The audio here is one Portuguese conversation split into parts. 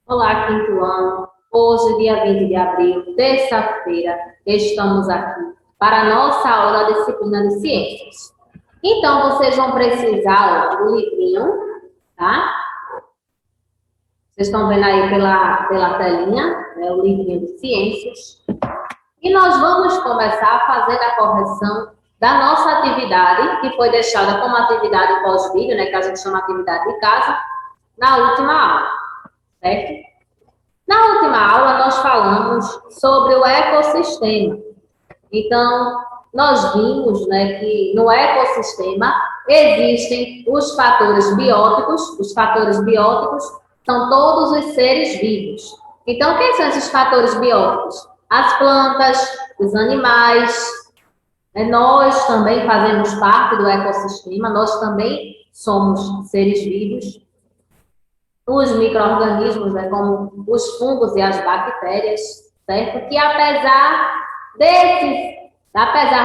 Olá, quinto ano. Hoje, dia 20 de abril, terça-feira, estamos aqui para a nossa aula da disciplina de ciências. Então, vocês vão precisar do livrinho, tá? Vocês estão vendo aí pela telinha, né, o livrinho de ciências. E nós vamos começar a fazer a correção da nossa atividade, que foi deixada como atividade pós-vídeo, né, que a gente chama atividade de casa, na última aula, certo? Na última aula, nós falamos sobre o ecossistema. Então, nós vimos, né, que no ecossistema existem os fatores bióticos. Os fatores bióticos são todos os seres vivos. Então, quem são esses fatores bióticos? As plantas, os animais. Nós também fazemos parte do ecossistema, nós também somos seres vivos. Os micro-organismos, né, como os fungos e as bactérias, certo? Que apesar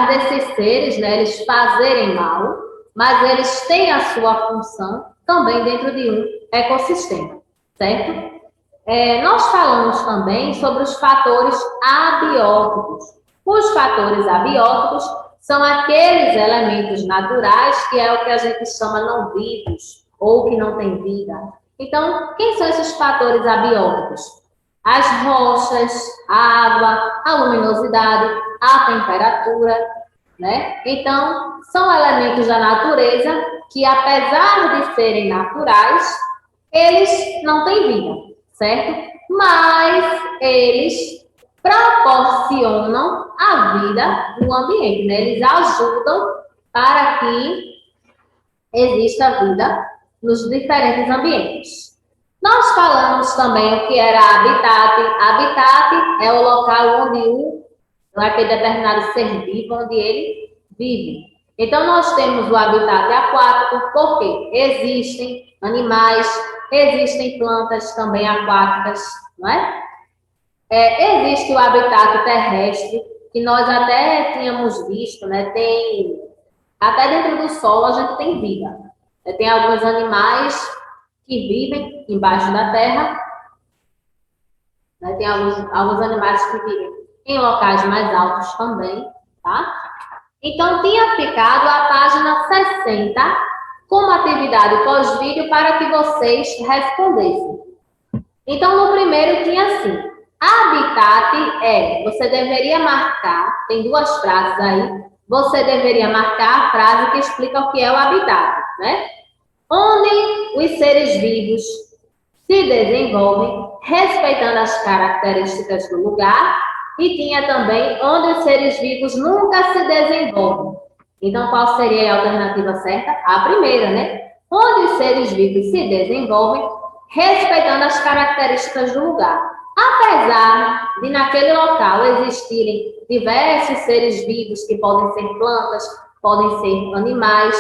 desses seres, né, eles fazerem mal, mas eles têm a sua função também dentro de um ecossistema, certo? Nós falamos também sobre os fatores abióticos. Os fatores abióticos são aqueles elementos naturais que é o que a gente chama não vivos ou que não tem vida. Então, quem são esses fatores abióticos? As rochas, a água, a luminosidade, a temperatura, né? Então, são elementos da natureza que, apesar de serem naturais, eles não têm vida, certo? Mas eles proporcionam a vida no ambiente, né? Eles ajudam para que exista vida nos diferentes ambientes. Nós falamos também o que era habitat. Habitat é o local onde aquele determinado ser vivo, onde ele vive. Então, nós temos o habitat aquático, porque existem animais, existem plantas também aquáticas, não é? Existe o habitat terrestre, que nós até tínhamos visto, né? Até dentro do solo a gente tem vida. Tem alguns animais que vivem embaixo da terra, né? Tem alguns animais que vivem em locais mais altos também, tá? Então, tinha ficado a página 60 como atividade pós-vídeo para que vocês respondessem. Então, no primeiro tinha assim, habitat você deveria marcar, tem duas frases aí, você deveria marcar a frase que explica o que é o habitat, né? Onde os seres vivos se desenvolvem, respeitando as características do lugar, e tinha também onde os seres vivos nunca se desenvolvem. Então, qual seria a alternativa certa? A primeira, né? Onde os seres vivos se desenvolvem, respeitando as características do lugar. Apesar de naquele local existirem diversos seres vivos que podem ser plantas, podem ser animais,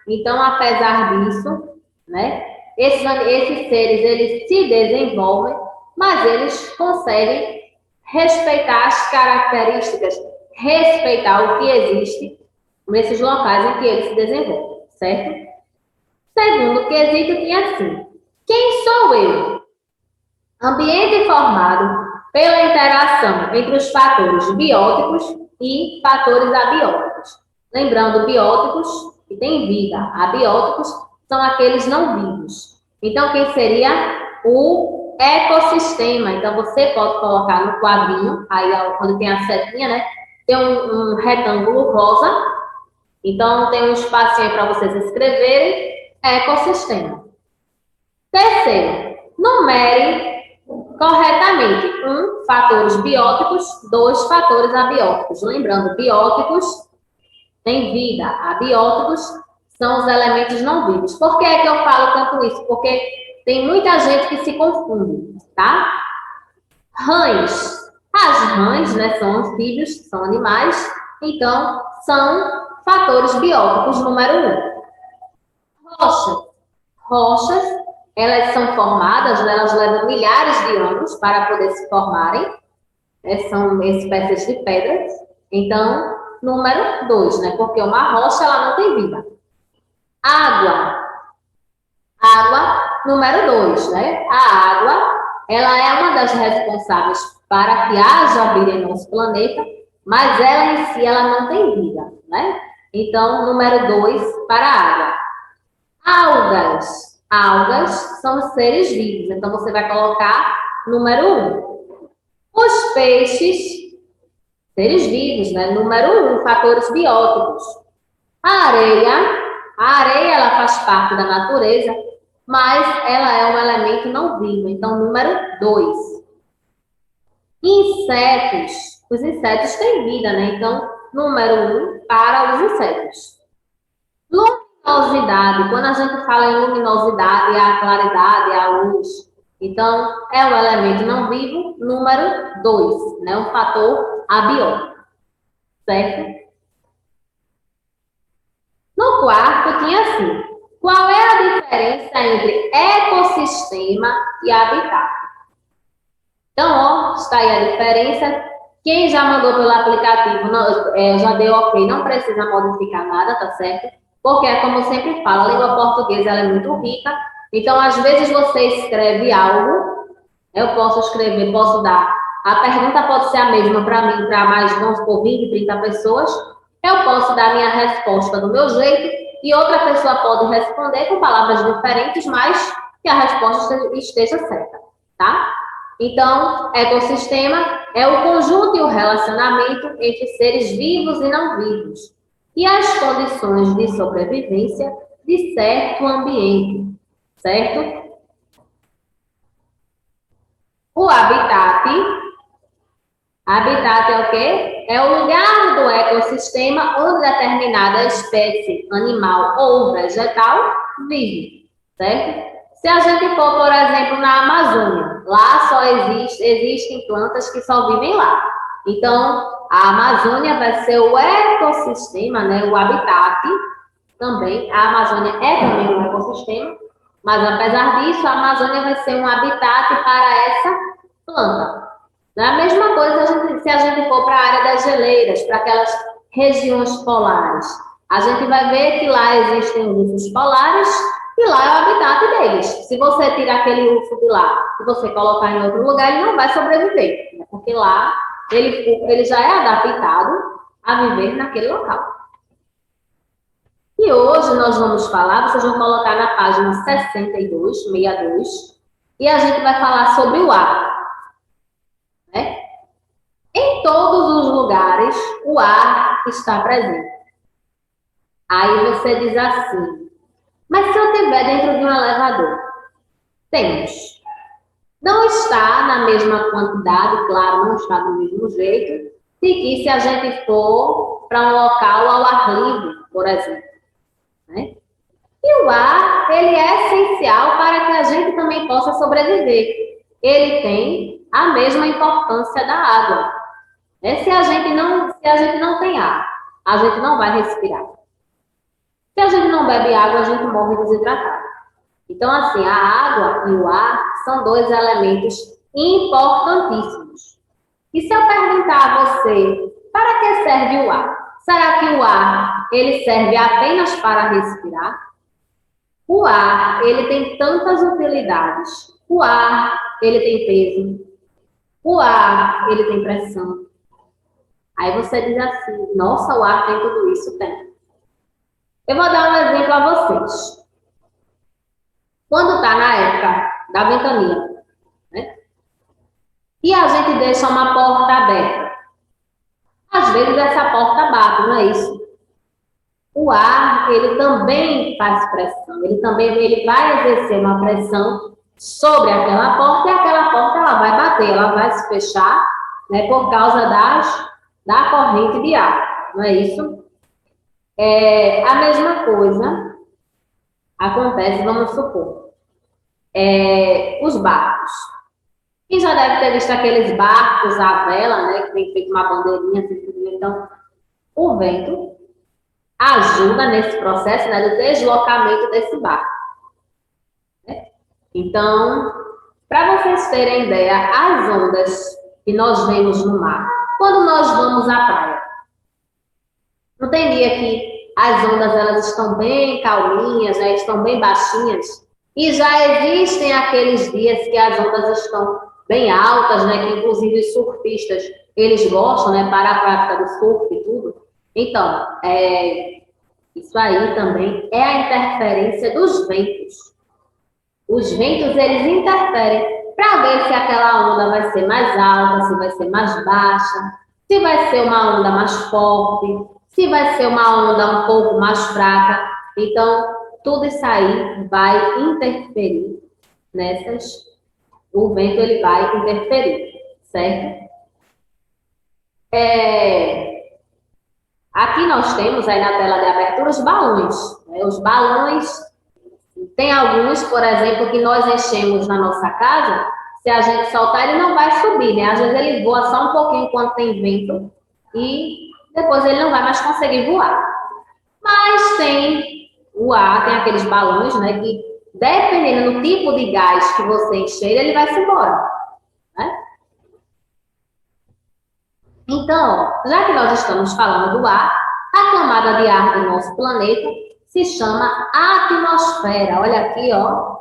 então, apesar disso, né, esses seres eles se desenvolvem, mas eles conseguem respeitar as características, respeitar o que existe nesses locais em que eles se desenvolvem, certo? Segundo quesito tinha assim, quem sou eu? Ambiente formado pela interação entre os fatores bióticos e fatores abióticos. Lembrando, bióticos que têm vida, abióticos são aqueles não vivos. Então, quem seria o ecossistema? Então, você pode colocar no quadrinho, aí quando tem a setinha, né? Tem um retângulo rosa. Então, tem um espacinho para vocês escreverem, ecossistema. Terceiro, numere corretamente. 1, fatores bióticos. 2, fatores abióticos. Lembrando, bióticos têm vida. Abióticos são os elementos não vivos. Por que é que eu falo tanto isso? Porque tem muita gente que se confunde, tá? Rãs. As rãs, né, são anfíbios, são animais, então são fatores bióticos número 1. Rochas, elas são formadas, né, elas levam milhares de anos para poder se formarem, né, são espécies de pedras. Então, número 2, né, porque uma rocha ela não tem vida. Água, número 2, né, a água ela é uma das responsáveis para que haja vida em nosso planeta, mas ela em si, ela não tem vida, né? Então, número 2 para a água. Algas. Algas são seres vivos, então você vai colocar número 1. Os peixes, seres vivos, né? Número 1, fatores bióticos. A areia ela faz parte da natureza, mas ela é um elemento não vivo. Então, número 2. Insetos. Os insetos têm vida, né? Então, número 1 para os insetos. Luminosidade. Quando a gente fala em luminosidade, é a claridade, é a luz. Então, é um elemento não vivo. Número 2, né? Um fator abiótico. Certo? No quarto, tinha assim: qual é a diferença entre ecossistema e habitat? Então, ó, está aí a diferença. Quem já mandou pelo aplicativo, já deu ok, não precisa modificar nada, tá certo? Porque, como eu sempre falo, a língua portuguesa ela é muito rica. Então, às vezes você escreve algo, eu posso escrever, posso dar. A pergunta pode ser a mesma para mim, para mais, vamos supor, 20, 30 pessoas. Eu posso dar minha resposta do meu jeito e outra pessoa pode responder com palavras diferentes, mas que a resposta esteja certa, tá? Então, ecossistema é o conjunto e o relacionamento entre seres vivos e não vivos e as condições de sobrevivência de certo ambiente, certo? O habitat é o quê? É o lugar do ecossistema onde determinada espécie animal ou vegetal vive, certo? Se a gente for, por exemplo, na Amazônia, lá só existem plantas que só vivem lá. Então, a Amazônia vai ser o ecossistema, né? O habitat também. A Amazônia é também um ecossistema, mas apesar disso, a Amazônia vai ser um habitat para essa planta. É a mesma coisa se a gente for para a área das geleiras, para aquelas regiões polares. A gente vai ver que lá existem ursos polares e lá é o habitat deles. Se você tirar aquele urso de lá e você colocar em outro lugar, ele não vai sobreviver, né? Porque lá ele já é adaptado a viver naquele local. E hoje nós vamos falar, vocês vão colocar na página 62, e a gente vai falar sobre o ar. Né? Em todos os lugares, o ar está presente. Aí você diz assim, mas se eu estiver dentro de um elevador? Temos. Não está na mesma quantidade, claro, não está do mesmo jeito, de que se a gente for para um local ao ar livre, por exemplo. Né? E o ar, ele é essencial para que a gente também possa sobreviver. Ele tem a mesma importância da água. Né? Se a gente não tem ar, a gente não vai respirar. Se a gente não bebe água, a gente morre desidratado. Então, assim, a água e o ar são dois elementos importantíssimos. E se eu perguntar a você, para que serve o ar? Será que o ar, ele serve apenas para respirar? O ar, ele tem tantas utilidades. O ar, ele tem peso. O ar, ele tem pressão. Aí você diz assim, nossa, o ar tem tudo isso? Tem. Eu vou dar um exemplo a vocês. Quando está na época da ventania, né? E a gente deixa uma porta aberta. Às vezes essa porta bate, não é isso? O ar, ele também faz pressão. Ele vai exercer uma pressão sobre aquela porta e aquela porta ela vai bater, ela vai se fechar, né, por causa da corrente de ar, não é isso? A mesma coisa acontece, vamos supor, os barcos. Quem já deve ter visto aqueles barcos à vela, né, que tem feito uma bandeirinha, assim, então, o vento ajuda nesse processo, né, do deslocamento desse barco. Né? Então, para vocês terem ideia, as ondas que nós vemos no mar, quando nós vamos à praia, não tem dia que as ondas elas estão bem calminhas, né, estão bem baixinhas, E já existem aqueles dias que as ondas estão bem altas, né? Que inclusive os surfistas, eles gostam, né? Para a prática do surf e tudo. Então, isso aí também é a interferência dos ventos. Os ventos, eles interferem para ver se aquela onda vai ser mais alta, se vai ser mais baixa, se vai ser uma onda mais forte, se vai ser uma onda um pouco mais fraca. Então, tudo isso aí vai interferir o vento ele vai interferir, certo? Aqui nós temos aí na tela de abertura os balões. Né? Os balões, tem alguns, por exemplo, que nós enchemos na nossa casa, se a gente soltar ele não vai subir, né? Às vezes ele voa só um pouquinho quando tem vento e depois ele não vai mais conseguir voar. Mas tem o ar, tem aqueles balões, né, que dependendo do tipo de gás que você encher, ele vai se embora, né? Então, já que nós estamos falando do ar, a camada de ar do nosso planeta se chama atmosfera. Olha aqui, ó.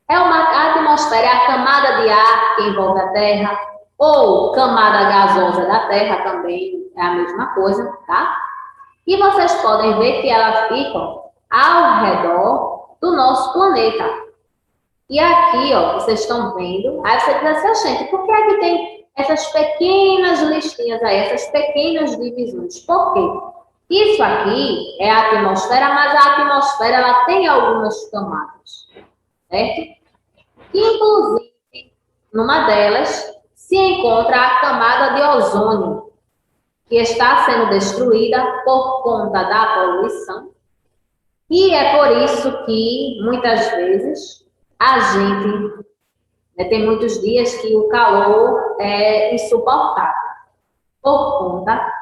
A atmosfera é a camada de ar que envolve a Terra, ou camada gasosa da Terra também é a mesma coisa, tá? E vocês podem ver que ela fica ao redor do nosso planeta. E aqui, ó, vocês estão vendo, aí você diz assim, gente, por que aqui tem essas pequenas listinhas aí, essas pequenas divisões? Por quê? Isso aqui é a atmosfera, mas a atmosfera ela tem algumas camadas, certo? Inclusive, numa delas se encontra a camada de ozônio, que está sendo destruída por conta da poluição. E é por isso que, muitas vezes, a gente tem muitos dias que o calor é insuportável, por conta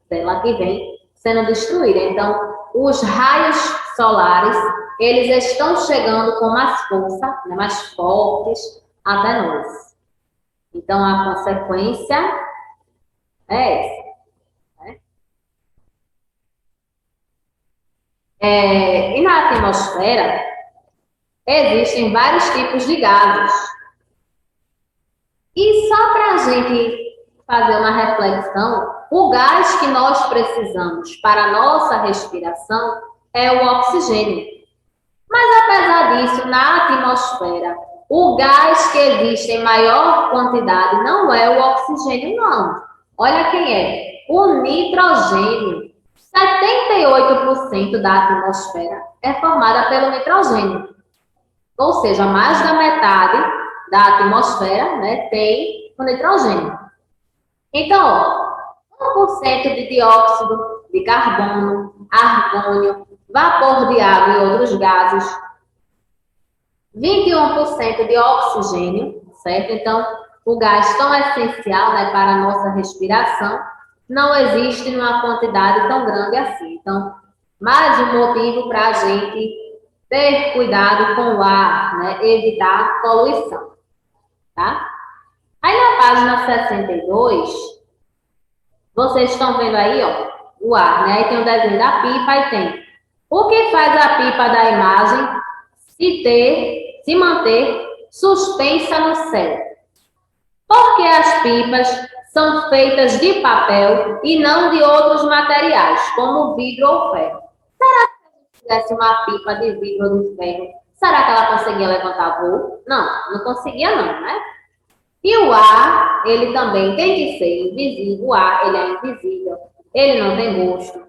dela que vem sendo destruída. Então, os raios solares, eles estão chegando com mais força, né, mais fortes até nós. Então, a consequência é essa. E na atmosfera, existem vários tipos de gases. E só para a gente fazer uma reflexão, o gás que nós precisamos para a nossa respiração é o oxigênio. Mas apesar disso, na atmosfera, o gás que existe em maior quantidade não é o oxigênio, não. Olha quem é. O nitrogênio. 78% da atmosfera é formada pelo nitrogênio. Ou seja, mais da metade da atmosfera, né, tem o nitrogênio. Então, 1% de dióxido de carbono, argônio, vapor de água e outros gases, 21% de oxigênio, certo? Então, o gás tão essencial, né, para a nossa respiração não existe numa quantidade tão grande assim. Então, mais um motivo para a gente ter cuidado com o ar, né, evitar poluição, tá? Aí na página 62, vocês estão vendo aí, ó, o ar, né? Aí tem o desenho da pipa e tem o que faz a pipa da imagem se manter suspensa no céu. Porque as pipas são feitas de papel e não de outros materiais, como vidro ou ferro. Será que se fizesse uma pipa de vidro ou de ferro, será que ela conseguia levantar voo? Não, não conseguia não, né? E o ar, ele também tem que ser invisível. O ar, ele é invisível. Ele não tem gosto,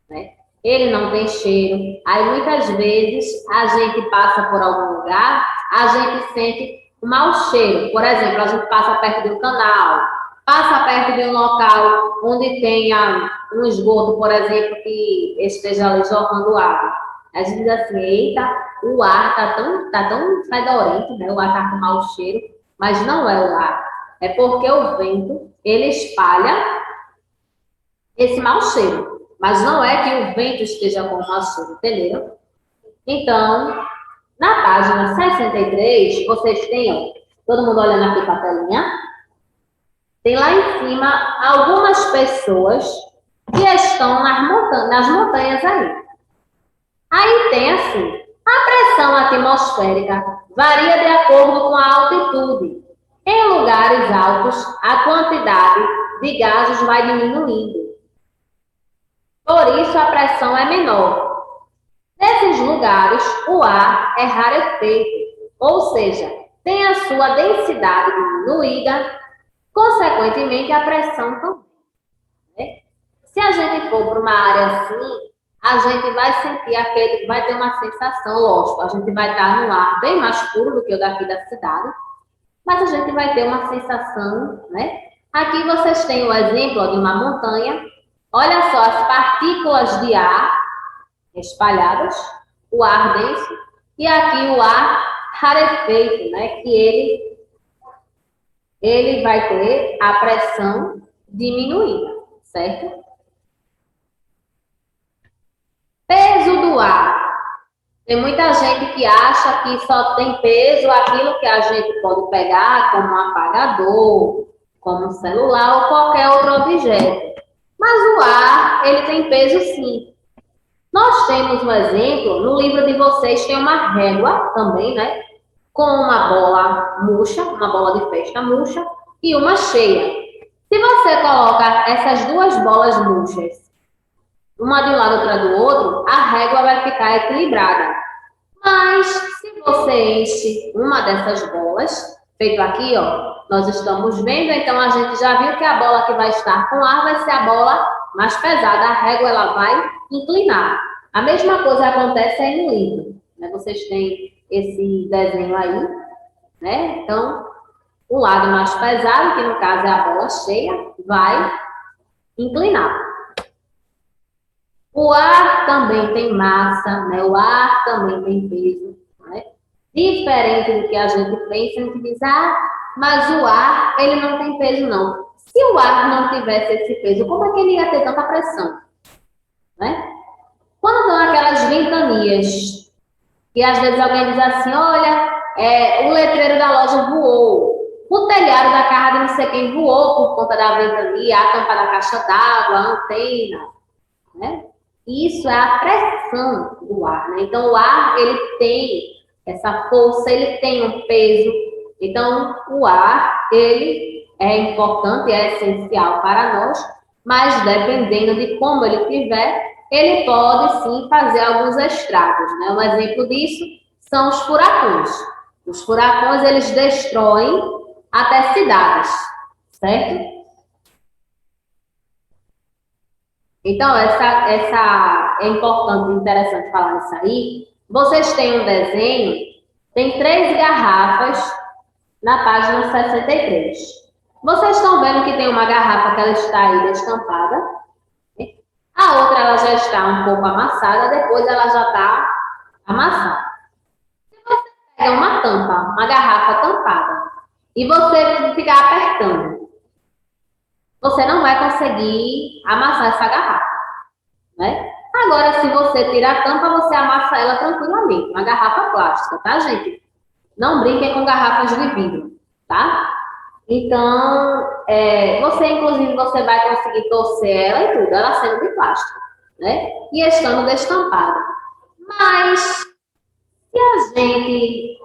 né? Ele não tem cheiro. Aí, muitas vezes, a gente passa por algum lugar, a gente sente um mau cheiro. Por exemplo, a gente passa perto de um canal, passa perto de um local onde tenha um esgoto, por exemplo, que esteja ali jorrando água. A gente diz assim, eita, o ar tá tão fedorento, né? O ar tá com mau cheiro, mas não é o ar. É porque o vento, ele espalha esse mau cheiro. Mas não é que o vento esteja com mau cheiro, entenderam? Então, na página 63, vocês têm, ó, todo mundo olhando aqui para a telinha, tem lá em cima algumas pessoas que estão nas montanhas aí. Aí tem assim, A pressão atmosférica varia de acordo com a altitude. Em lugares altos, a quantidade de gases vai diminuindo. Por isso, a pressão é menor. Nesses lugares, o ar é rarefeito, ou seja, tem a sua densidade diminuída, consequentemente, a pressão também. Né? Se a gente for para uma área assim, a gente vai sentir vai ter uma sensação, lógico, a gente vai estar no ar bem mais puro do que o daqui da cidade, mas a gente vai ter uma sensação, né? Aqui vocês têm o exemplo de uma montanha. Olha só as partículas de ar espalhadas, o ar denso, e aqui o ar rarefeito, né? Que ele vai ter a pressão diminuída, certo? Peso do ar. Tem muita gente que acha que só tem peso aquilo que a gente pode pegar como um apagador, como um celular ou qualquer outro objeto. Mas o ar, ele tem peso sim. Nós temos um exemplo, no livro de vocês tem uma régua também, né? Com uma bola murcha, uma bola de festa murcha e uma cheia. Se você coloca essas duas bolas murchas, uma de um lado e outra do outro, a régua vai ficar equilibrada. Mas, se você enche uma dessas bolas, feito aqui, ó, nós estamos vendo, então a gente já viu que a bola que vai estar com ar vai ser a bola mais pesada, a régua ela vai inclinar. A mesma coisa acontece aí no livro, né? Vocês têm esse desenho aí, né? Então, o lado mais pesado, que no caso é a bola cheia, vai inclinar. O ar também tem massa, né? O ar também tem peso, né? Diferente do que a gente pensa, a gente diz, mas o ar, ele não tem peso, não. Se o ar não tivesse esse peso, como é que ele ia ter tanta pressão? Né? Quando dão aquelas ventanias, que às vezes alguém diz assim, olha, o letreiro da loja voou, o telhado da casa de não sei quem voou por conta da ventania, a tampa da caixa d'água, a antena, né? Isso é a pressão do ar, né? Então, o ar, ele tem essa força, ele tem um peso. Então, o ar, ele é importante, é essencial para nós, mas dependendo de como ele estiver, ele pode, sim, fazer alguns estragos, né? Um exemplo disso são os furacões. Os furacões, eles destroem até cidades, certo? Então, essa é importante, interessante falar isso aí. Vocês têm um desenho, tem 3 garrafas na página 63. Vocês estão vendo que tem uma garrafa que ela está aí destampada. Né? A outra ela já está um pouco amassada, depois ela já está amassada. Se você pega uma tampa, uma garrafa tampada, e você ficar apertando, você não vai conseguir amassar essa garrafa, né? Agora, se você tira a tampa, você amassa ela tranquilamente. Uma garrafa plástica, tá, gente? Não brinquem com garrafas de vidro, tá? Então, você, inclusive, você vai conseguir torcer ela e tudo, ela sendo de plástico, né? E estando destampada. Mas, se a gente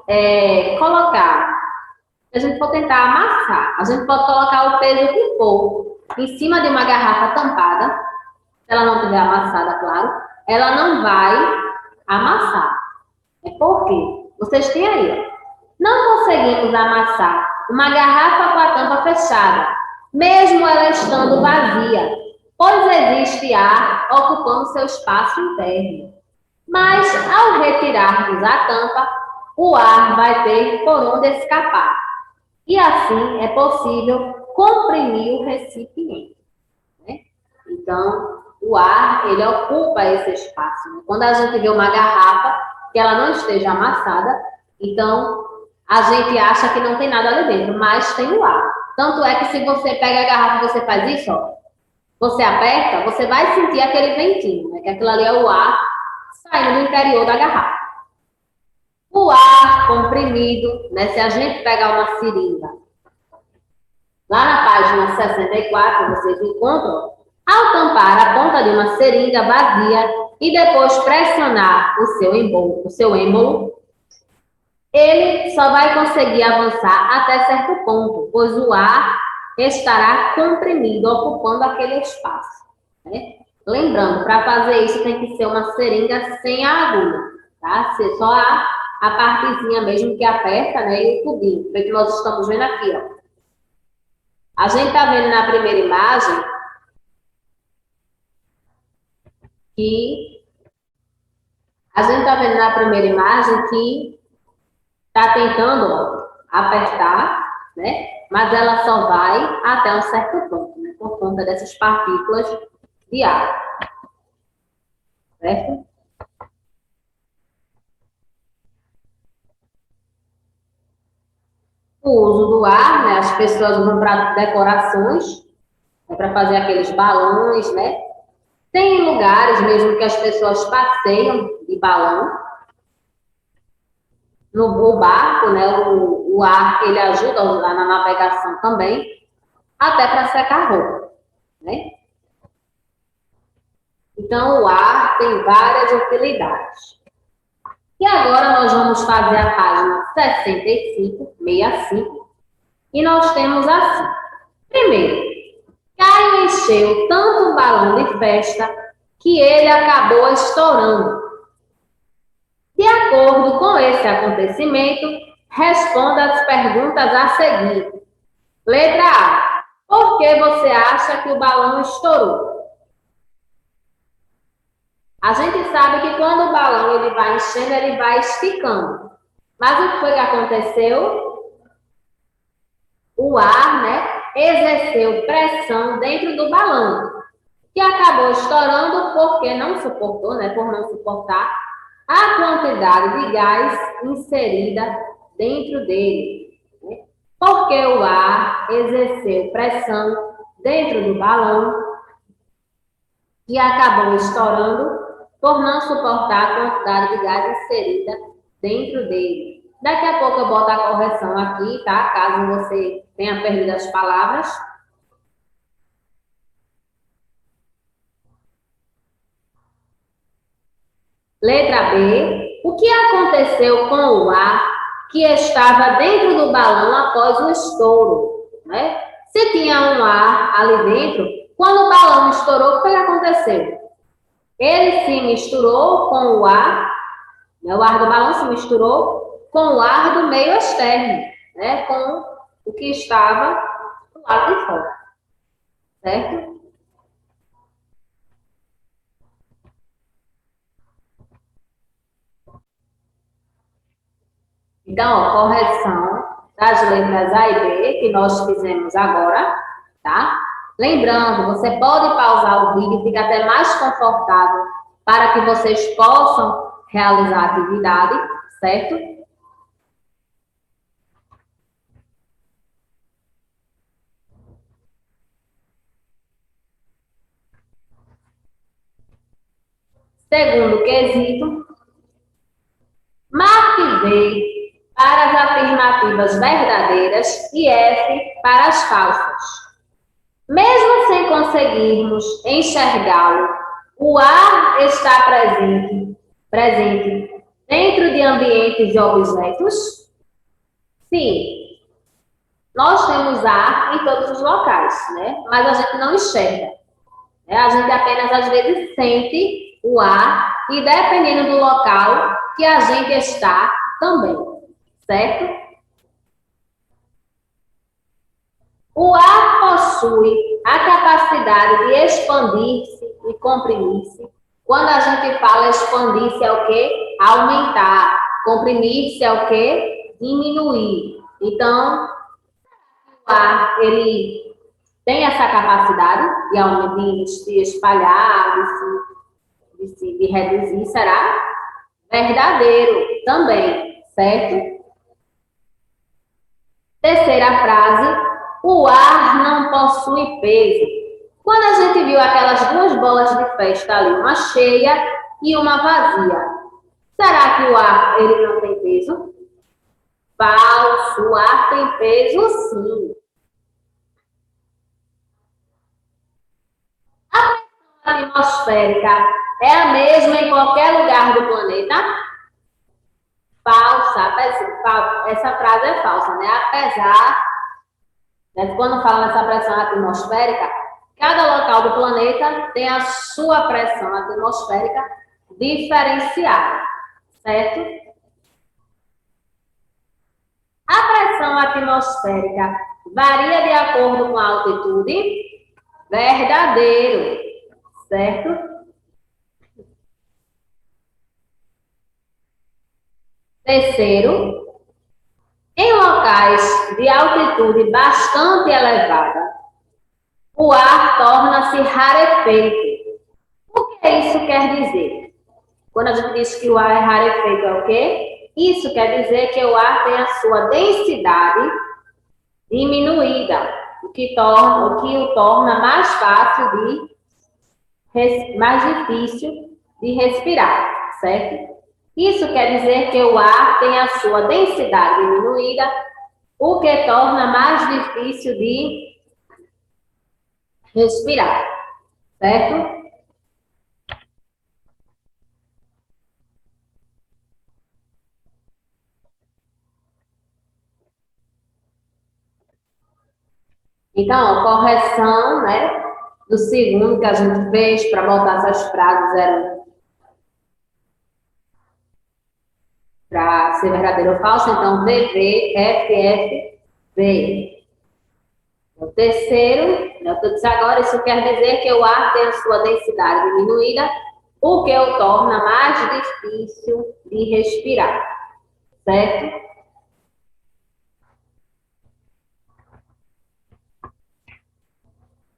se a gente for tentar amassar, a gente pode colocar o peso que for em cima de uma garrafa tampada, se ela não estiver amassada, claro, ela não vai amassar. Por quê? Vocês têm aí, ó. Não conseguimos amassar uma garrafa com a tampa fechada, mesmo ela estando vazia, pois existe ar ocupando seu espaço interno. Mas, ao retirarmos a tampa, o ar vai ter por onde escapar. E assim é possível comprimir o recipiente. Né? Então, o ar, ele ocupa esse espaço. Né? Quando a gente vê uma garrafa que ela não esteja amassada, então a gente acha que não tem nada ali dentro, mas tem o ar. Tanto é que se você pega a garrafa e você faz isso, ó, você aperta, você vai sentir aquele ventinho, né? Que aquilo ali é o ar saindo do interior da garrafa. O ar comprimido, né? Se a gente pegar uma seringa, lá na página 64, vocês encontram, ao tampar a ponta de uma seringa vazia, e depois pressionar o seu êmbolo, ele só vai conseguir avançar até certo ponto, pois o ar estará comprimido, ocupando aquele espaço, né? Lembrando, para fazer isso tem que ser uma seringa sem a agulha, tá? Ser só a partezinha mesmo que aperta, né? E o tubinho, que nós estamos vendo aqui, ó. A gente tá vendo na primeira imagem que está tentando, ó, apertar, né? Mas ela só vai até um certo ponto, né? Por conta dessas partículas de ar, certo? O uso do ar, né? As pessoas usam para decorações, né? Para fazer aqueles balões, né? Tem lugares mesmo que as pessoas passeiam de balão. No barco, né? O ar, ele ajuda na navegação também, até para secar roupa, né? Então, o ar tem várias utilidades. E agora nós vamos fazer a página 65, e nós temos assim. Primeiro, Caio encheu tanto o balão de festa que ele acabou estourando. De acordo com esse acontecimento, responda as perguntas a seguir. Letra A. Por que você acha que o balão estourou? A gente sabe que quando o balão ele vai enchendo, ele vai esticando. Mas o que foi que aconteceu? O ar, né, exerceu pressão dentro do balão, que acabou estourando porque não suportou, né, por não suportar a quantidade de gás inserida dentro dele. Né? Porque o ar exerceu pressão dentro do balão e acabou estourando por não suportar a quantidade de gás inserida dentro dele. Daqui a pouco eu boto a correção aqui, tá? Caso você tenha perdido as palavras. Letra B. O que aconteceu com o ar que estava dentro do balão após o estouro? Né? Se tinha um ar ali dentro, quando o balão estourou, o que aconteceu? Ele se misturou com o ar, né? O ar do balão se misturou com o ar do meio externo, né? Com o que estava do lado de fora, certo? Então, ó, correção das letras A e B que nós fizemos agora, tá? Lembrando, você pode pausar o vídeo, fica até mais confortável para que vocês possam realizar a atividade, certo? Segundo quesito, marque V para as afirmativas verdadeiras e F para as falsas. Mesmo sem conseguirmos enxergá-lo, o ar está presente dentro de ambientes e objetos? Sim, nós temos ar em todos os locais, né? Mas a gente não enxerga. Né? A gente apenas, às vezes, sente o ar e dependendo do local que a gente está também, certo? O ar possui a capacidade de expandir-se e comprimir-se. Quando a gente fala expandir-se é o quê? Aumentar. Comprimir-se é o quê? Diminuir. Então, o ar, ele tem essa capacidade de se espalhar, de reduzir, será? Verdadeiro também, certo? Terceira frase, o ar não possui peso. Quando a gente viu aquelas duas bolas de festa ali, uma cheia e uma vazia, será que o ar ele não tem peso? Falso, o ar tem peso sim. atmosférica é a mesma em qualquer lugar do planeta? Falsa. Essa frase é falsa, né? Apesar, né, quando fala nessa pressão atmosférica, cada local do planeta tem a sua pressão atmosférica diferenciada, certo? A pressão atmosférica varia de acordo com a altitude? Verdadeiro, certo? Terceiro, em locais de altitude bastante elevada, o ar torna-se rarefeito. O que isso quer dizer? Quando a gente diz que o ar é rarefeito, é o quê? Isso quer dizer que o ar tem a sua densidade diminuída, o que o torna mais fácil mais difícil de respirar, certo? Isso quer dizer que o ar tem a sua densidade diminuída, o que torna mais difícil de respirar, certo? Então, correção, né, do segundo que a gente fez para botar essas frases eram para ser verdadeiro ou falso, então VV, FF, V. O terceiro, eu disse agora, isso quer dizer que o ar tem a sua densidade diminuída, o que o torna mais difícil de respirar, certo?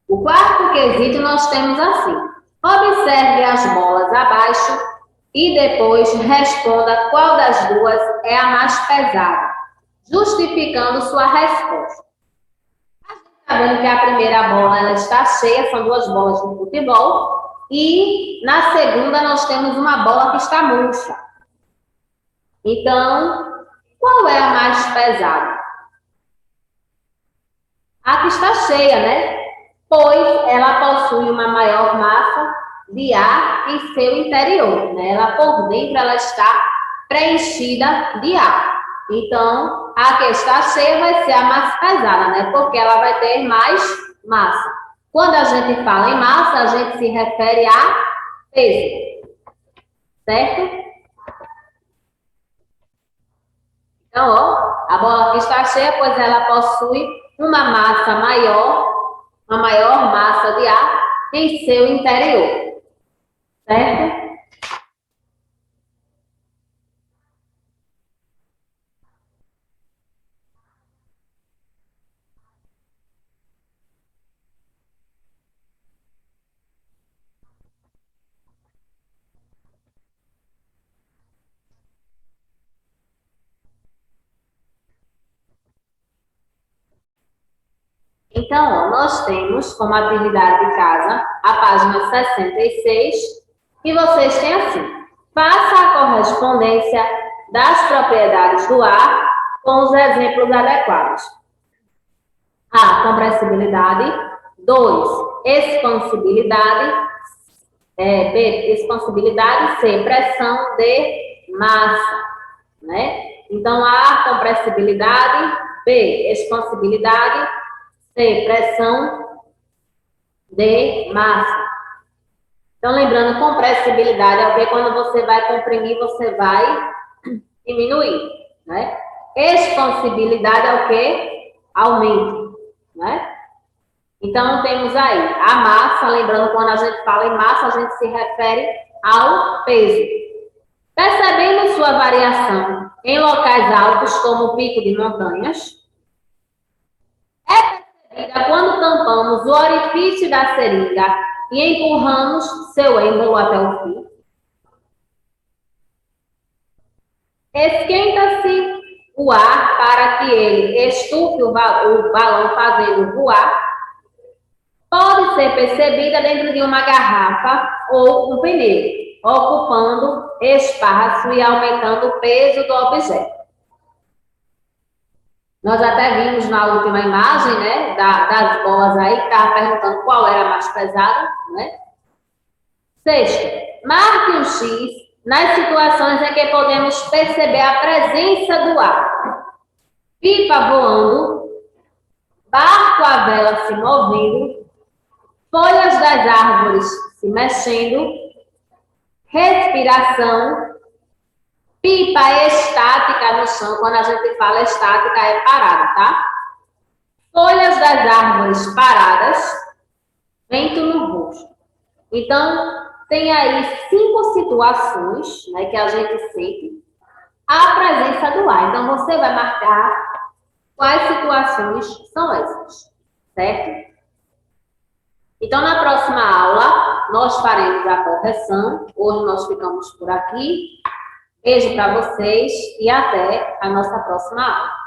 O quarto quesito nós temos assim: observe as bolas abaixo e depois responda qual das duas é a mais pesada, justificando sua resposta. Está vendo que a primeira bola ela está cheia, são duas bolas de futebol, e na segunda nós temos uma bola que está murcha. Então, qual é a mais pesada? A que está cheia, né? Pois ela possui uma maior massa de ar em seu interior, né? Ela por dentro ela está preenchida de ar. Então, a que está cheia vai ser a mais pesada, né? Porque ela vai ter mais massa. Quando a gente fala em massa, a gente se refere a peso, certo? Então, ó, a bola que está cheia, pois ela possui uma maior massa de ar em seu interior, certo? Então, ó, nós temos como atividade de casa a página 66 e vocês têm assim: faça a correspondência das propriedades do ar com os exemplos adequados. A. Compressibilidade. 2. Expansibilidade. B. Expansibilidade. C. Pressão. D. Massa. Né? Então, A. Compressibilidade. B. Expansibilidade. C. Pressão. D. Massa. Então, lembrando, compressibilidade é o que quando você vai comprimir, você vai diminuir, né? Expansibilidade é o que? Aumento, né? Então, temos aí a massa, lembrando, quando a gente fala em massa, a gente se refere ao peso. Percebendo sua variação em locais altos, como o pico de montanhas, é percebida quando tampamos o orifício da seringa e empurramos seu êmbolo até o fim. Esquenta-se o ar para que ele estufe o balão fazendo voar. Pode ser percebida dentro de uma garrafa ou um pneu, ocupando espaço e aumentando o peso do objeto. Nós até vimos na última imagem, né, das bolas aí, que estava perguntando qual era a mais pesada, né? Sexto, marque um X nas situações em que podemos perceber a presença do ar. Pipa voando, barco à vela se movendo, folhas das árvores se mexendo, respiração, pipa estática no chão. Quando a gente fala estática, é parada, tá? Folhas das árvores paradas, vento no rosto. Então, tem aí 5 situações, né, que a gente sente a presença do ar. Então, você vai marcar quais situações são essas, certo? Então, na próxima aula, nós faremos a correção. Hoje nós ficamos por aqui. Beijo para vocês e até a nossa próxima aula.